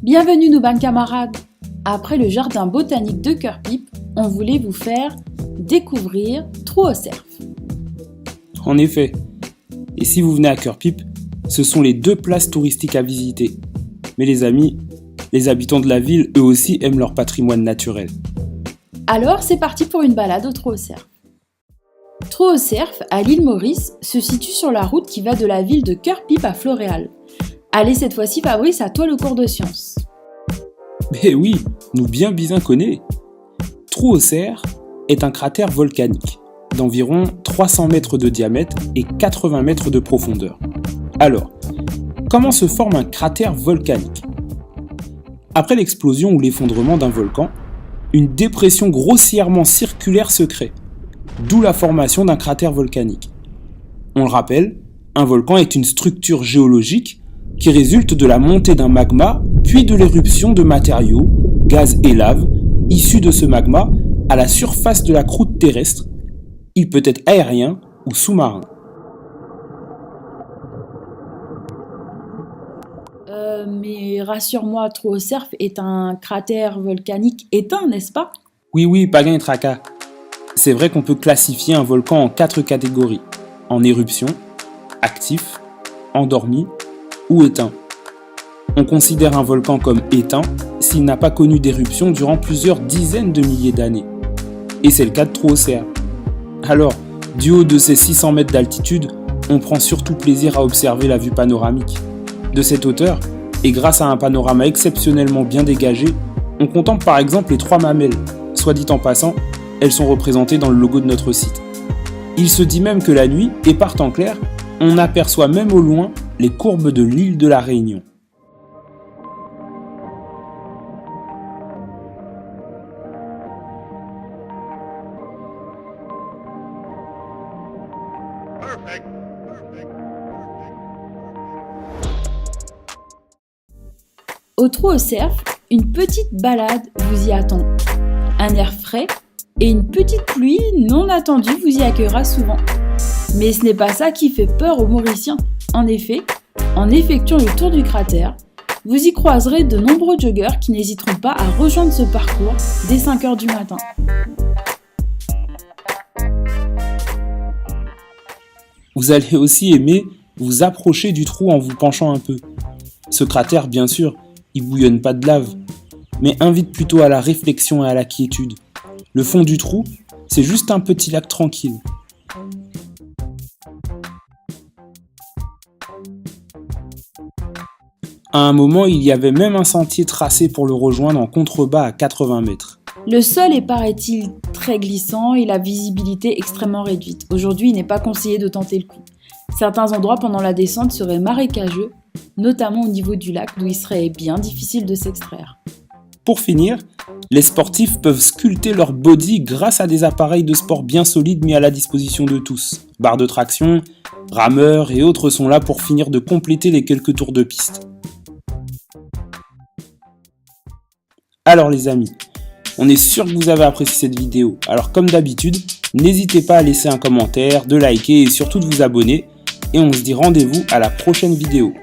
Bienvenue nos bonnes camarades. Après le jardin botanique de Cœur-Pipe, on voulait vous faire découvrir Trou au Cerf. En effet, et si vous venez à Cœur-Pipe, ce sont les 2 places touristiques à visiter. Mais les amis, les habitants de la ville, eux aussi, aiment leur patrimoine naturel. Alors c'est parti pour une balade au Trou au Cerf. Trou au Cerf, à l'île Maurice, se situe sur la route qui va de la ville de Cœur-Pipe à Floréal. Allez, cette fois-ci Fabrice, à toi le cours de science. Mais oui, nous bien connaît. Trou au Cerf est un cratère volcanique d'environ 300 mètres de diamètre et 80 mètres de profondeur. Alors, comment se forme un cratère volcanique ? Après l'explosion ou l'effondrement d'un volcan, une dépression grossièrement circulaire se crée, d'où la formation d'un cratère volcanique. On le rappelle, un volcan est une structure géologique qui résulte de la montée d'un magma, puis de l'éruption de matériaux, gaz et lave, issus de ce magma à la surface de la croûte terrestre. Il peut être aérien ou sous-marin. Mais rassure-moi, Trou au Cerf est un cratère volcanique éteint, n'est-ce pas ? Oui, pas gain et tracas. C'est vrai qu'on peut classifier un volcan en 4 catégories. En éruption, actif, endormi ou éteint. On considère un volcan comme éteint s'il n'a pas connu d'éruption durant plusieurs dizaines de milliers d'années. Et c'est le cas de Trou au Cerf. Alors, du haut de ces 600 mètres d'altitude, on prend surtout plaisir à observer la vue panoramique. De cette hauteur, et grâce à un panorama exceptionnellement bien dégagé, on contemple par exemple les 3 mamelles. Soit dit en passant, elles sont représentées dans le logo de notre site. Il se dit même que la nuit, et par temps clair, on aperçoit même au loin les courbes de l'île de la Réunion. Au Trou au Cerf, une petite balade vous y attend. Un air frais et une petite pluie non attendue vous y accueillera souvent. Mais ce n'est pas ça qui fait peur aux Mauriciens. En effet, en effectuant le tour du cratère, vous y croiserez de nombreux joggeurs qui n'hésiteront pas à rejoindre ce parcours dès 5h du matin. Vous allez aussi aimer vous approcher du trou en vous penchant un peu. Ce cratère, bien sûr, il bouillonne pas de lave, mais invite plutôt à la réflexion et à la quiétude. Le fond du trou, c'est juste un petit lac tranquille. À un moment, il y avait même un sentier tracé pour le rejoindre en contrebas à 80 mètres. Le sol est, paraît-il, très glissant et la visibilité extrêmement réduite. Aujourd'hui, il n'est pas conseillé de tenter le coup. Certains endroits pendant la descente seraient marécageux, notamment au niveau du lac, d'où il serait bien difficile de s'extraire. Pour finir, les sportifs peuvent sculpter leur body grâce à des appareils de sport bien solides mis à la disposition de tous. Barres de traction, rameurs et autres sont là pour finir de compléter les quelques tours de piste. Alors les amis, on est sûr que vous avez apprécié cette vidéo. Alors comme d'habitude, n'hésitez pas à laisser un commentaire, de liker et surtout de vous abonner. Et on se dit rendez-vous à la prochaine vidéo.